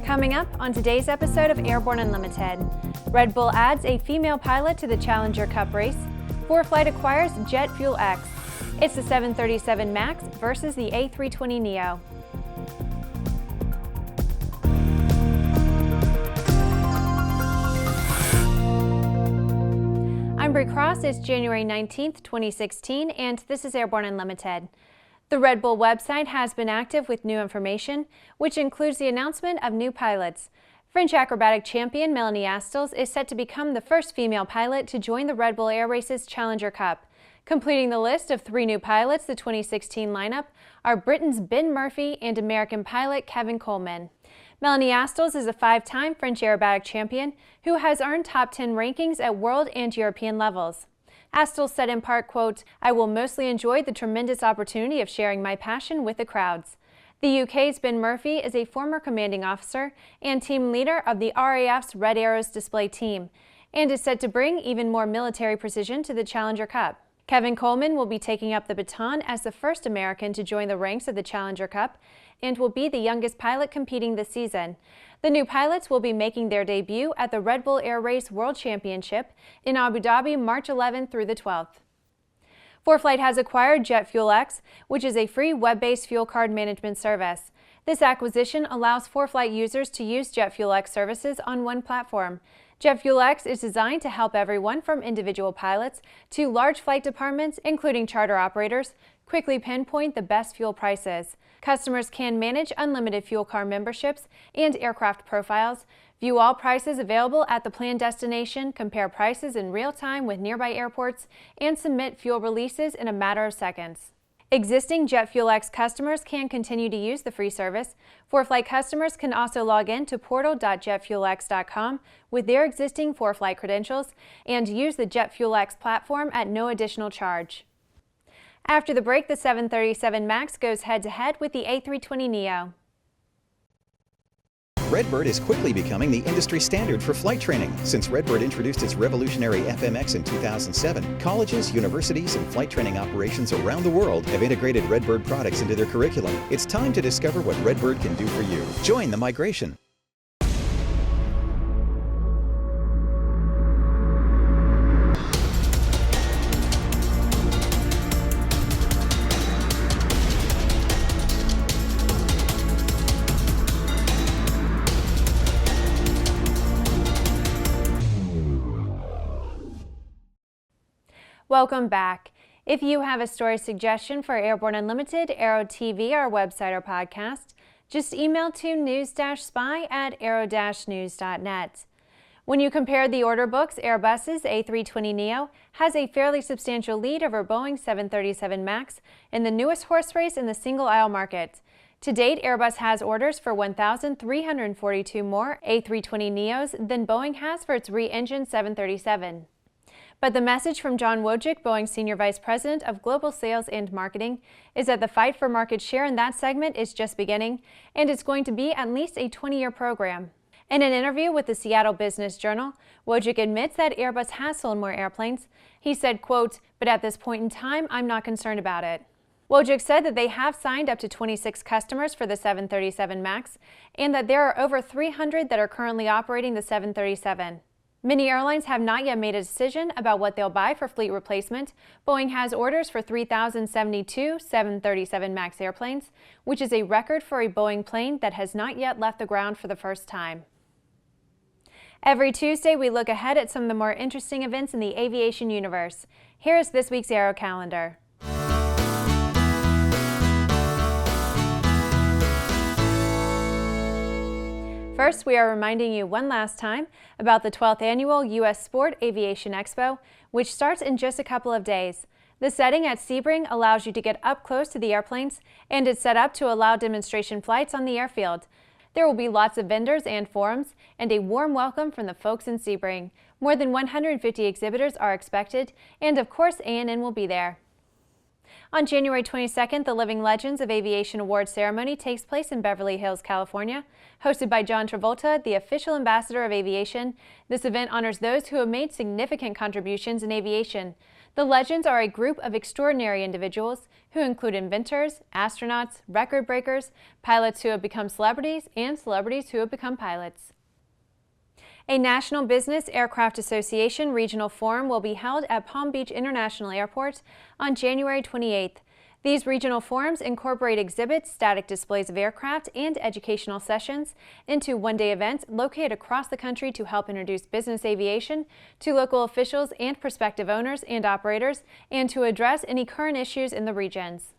Coming up on today's episode of Airborne Unlimited, Red Bull adds a female pilot to the Challenger Cup race, ForeFlight acquires JetFuelX, it's the 737 MAX versus the A320neo. I'm Bri Cross, it's January 19th, 2016, and this is Airborne Unlimited. The Red Bull website has been active with new information, which includes the announcement of new pilots. French acrobatic champion Melanie Astles is set to become the first female pilot to join the Red Bull Air Race's Challenger Cup. Completing the list of 3 new pilots, the 2016 lineup, are Britain's Ben Murphy and American pilot Kevin Coleman. Melanie Astles is a 5-time French aerobatic champion who has earned top 10 rankings at world and European levels. Astles said in part, quote, "I will mostly enjoy the tremendous opportunity of sharing my passion with the crowds." The UK's Ben Murphy is a former commanding officer and team leader of the RAF's Red Arrows display team and is set to bring even more military precision to the Challenger Cup. Kevin Coleman will be taking up the baton as the first American to join the ranks of the Challenger Cup and will be the youngest pilot competing this season. The new pilots will be making their debut at the Red Bull Air Race World Championship in Abu Dhabi March 11th through the 12th. ForeFlight has acquired JetFuelX, which is a free web-based fuel card management service. This acquisition allows ForeFlight users to use JetFuelX services on one platform. JetFuelX is designed to help everyone from individual pilots to large flight departments, including charter operators, quickly pinpoint the best fuel prices. Customers can manage unlimited fuel card memberships and aircraft profiles, view all prices available at the planned destination, compare prices in real time with nearby airports, and submit fuel releases in a matter of seconds. Existing JetFuelX customers can continue to use the free service. ForeFlight customers can also log in to portal.jetfuelx.com with their existing ForeFlight credentials and use the JetFuelX platform at no additional charge. After the break, the 737 MAX goes head-to-head with the A320neo. Redbird is quickly becoming the industry standard for flight training. Since Redbird introduced its revolutionary FMX in 2007, colleges, universities, and flight training operations around the world have integrated Redbird products into their curriculum. It's time to discover what Redbird can do for you. Join the migration. Welcome back. If you have a story suggestion for Airborne Unlimited, Aero-TV, our website or podcast, just email to news-spy@aero-news.net. When you compare the order books, Airbus's A320neo has a fairly substantial lead over Boeing's 737 MAX in the newest horse race in the single-aisle market. To date, Airbus has orders for 1,342 more A320neos than Boeing has for its re-engined 737. But the message from John Wojcik, Boeing's Senior Vice President of Global Sales and Marketing, is that the fight for market share in that segment is just beginning, and it's going to be at least a 20-year program. In an interview with the Seattle Business Journal, Wojcik admits that Airbus has sold more airplanes. He said, quote, "But at this point in time, I'm not concerned about it." Wojcik said that they have signed up to 26 customers for the 737 MAX, and that there are over 300 that are currently operating the 737. Many airlines have not yet made a decision about what they'll buy for fleet replacement. Boeing has orders for 3,072 737 MAX airplanes, which is a record for a Boeing plane that has not yet left the ground for the first time. Every Tuesday, we look ahead at some of the more interesting events in the aviation universe. Here is this week's Aero-Calendar. First, we are reminding you one last time about the 12th Annual U.S. Sport Aviation Expo, which starts in just a couple of days. The setting at Sebring allows you to get up close to the airplanes, and it's set up to allow demonstration flights on the airfield. There will be lots of vendors and forums, and a warm welcome from the folks in Sebring. More than 150 exhibitors are expected, and of course A&N will be there. On January 22nd, the Living Legends of Aviation Awards ceremony takes place in Beverly Hills, California. Hosted by John Travolta, the official ambassador of aviation, this event honors those who have made significant contributions in aviation. The legends are a group of extraordinary individuals who include inventors, astronauts, record breakers, pilots who have become celebrities, and celebrities who have become pilots. A National Business Aircraft Association regional forum will be held at Palm Beach International Airport on January 28th. These regional forums incorporate exhibits, static displays of aircraft, and educational sessions into one-day events located across the country to help introduce business aviation to local officials and prospective owners and operators, and to address any current issues in the regions.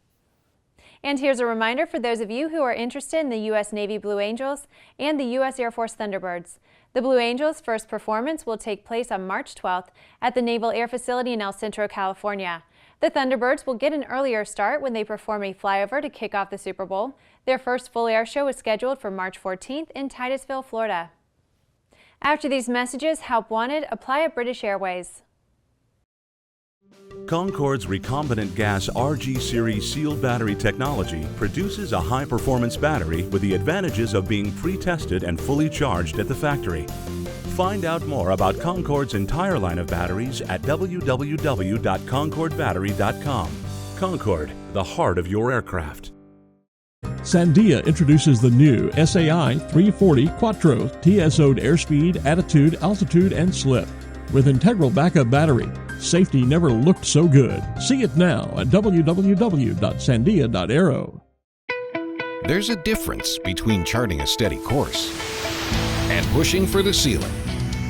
And here's a reminder for those of you who are interested in the U.S. Navy Blue Angels and the U.S. Air Force Thunderbirds. The Blue Angels' first performance will take place on March 12th at the Naval Air Facility in El Centro, California. The Thunderbirds will get an earlier start when they perform a flyover to kick off the Super Bowl. Their first full air show is scheduled for March 14th in Titusville, Florida. After these messages, help wanted, apply at British Airways. Concorde's recombinant gas RG series sealed battery technology produces a high-performance battery with the advantages of being pre-tested and fully charged at the factory. Find out more about Concorde's entire line of batteries at www.concordebattery.com. Concorde, the heart of your aircraft. Sandia introduces the new SAI 340 Quattro TSO'd airspeed, attitude, altitude, and slip. With integral backup battery, safety never looked so good. See it now at www.sandia.aero. There's a difference between charting a steady course and pushing for the ceiling.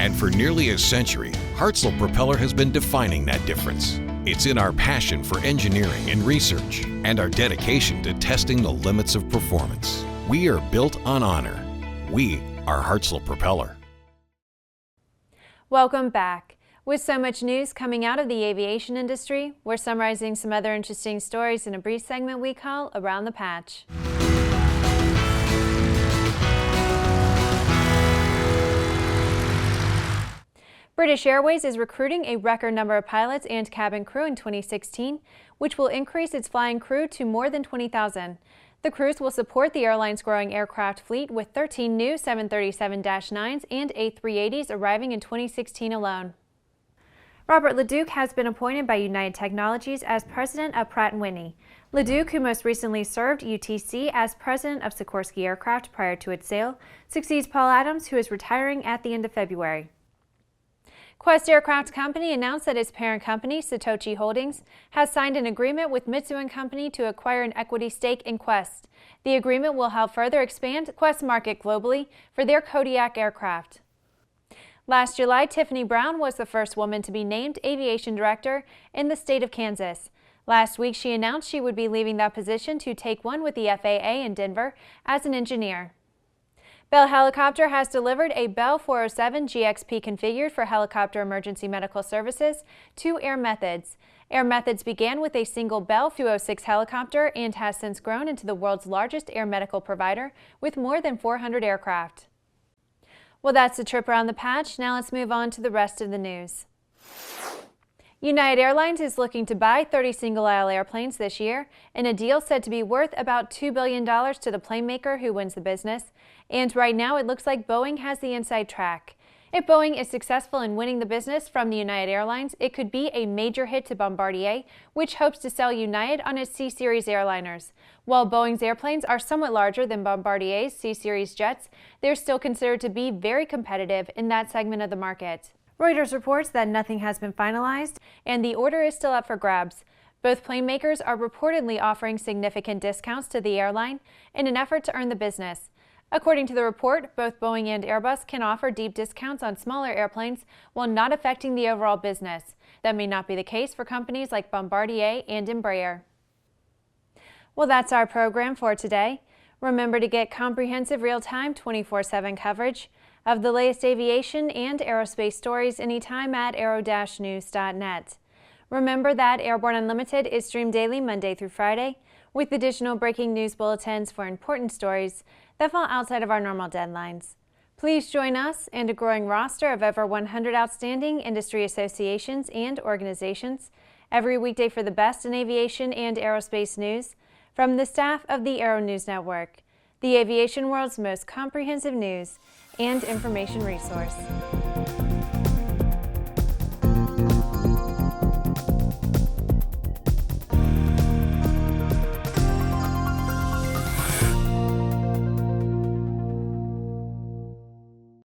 And for nearly a century, Hartzell Propeller has been defining that difference. It's in our passion for engineering and research and our dedication to testing the limits of performance. We are built on honor. We are Hartzell Propeller. Welcome back. With so much news coming out of the aviation industry, we're summarizing some other interesting stories in a brief segment we call Around the Patch. British Airways is recruiting a record number of pilots and cabin crew in 2016, which will increase its flying crew to more than 20,000. The crews will support the airline's growing aircraft fleet, with 13 new 737-9s and A380s arriving in 2016 alone. Robert Leduc has been appointed by United Technologies as president of Pratt & Whitney. Leduc, who most recently served UTC as president of Sikorsky Aircraft prior to its sale, succeeds Paul Adams, who is retiring at the end of February. Quest Aircraft Company announced that its parent company, Satoshi Holdings, has signed an agreement with Mitsui & Company to acquire an equity stake in Quest. The agreement will help further expand Quest's market globally for their Kodiak aircraft. Last July, Tiffany Brown was the first woman to be named Aviation Director in the state of Kansas. Last week, she announced she would be leaving that position to take one with the FAA in Denver as an engineer. Bell Helicopter has delivered a Bell 407 GXP configured for helicopter emergency medical services to Air Methods. Air Methods began with a single Bell 206 helicopter and has since grown into the world's largest air medical provider with more than 400 aircraft. Well, that's the trip around the patch. Now let's move on to the rest of the news. United Airlines is looking to buy 30 single-aisle airplanes this year in a deal said to be worth about $2 billion to the plane maker who wins the business. And right now it looks like Boeing has the inside track. If Boeing is successful in winning the business from the United Airlines, it could be a major hit to Bombardier, which hopes to sell United on its C-Series airliners. While Boeing's airplanes are somewhat larger than Bombardier's C-Series jets, they're still considered to be very competitive in that segment of the market. Reuters reports that nothing has been finalized and the order is still up for grabs. Both plane makers are reportedly offering significant discounts to the airline in an effort to earn the business. According to the report, both Boeing and Airbus can offer deep discounts on smaller airplanes while not affecting the overall business. That may not be the case for companies like Bombardier and Embraer. Well, that's our program for today. Remember to get comprehensive real-time 24/7 coverage of the latest aviation and aerospace stories anytime at aero-news.net. Remember that Airborne Unlimited is streamed daily Monday through Friday with additional breaking news bulletins for important stories that fall outside of our normal deadlines. Please join us and a growing roster of over 100 outstanding industry associations and organizations every weekday for the best in aviation and aerospace news from the staff of the Aero-News Network, the aviation world's most comprehensive news and information resource.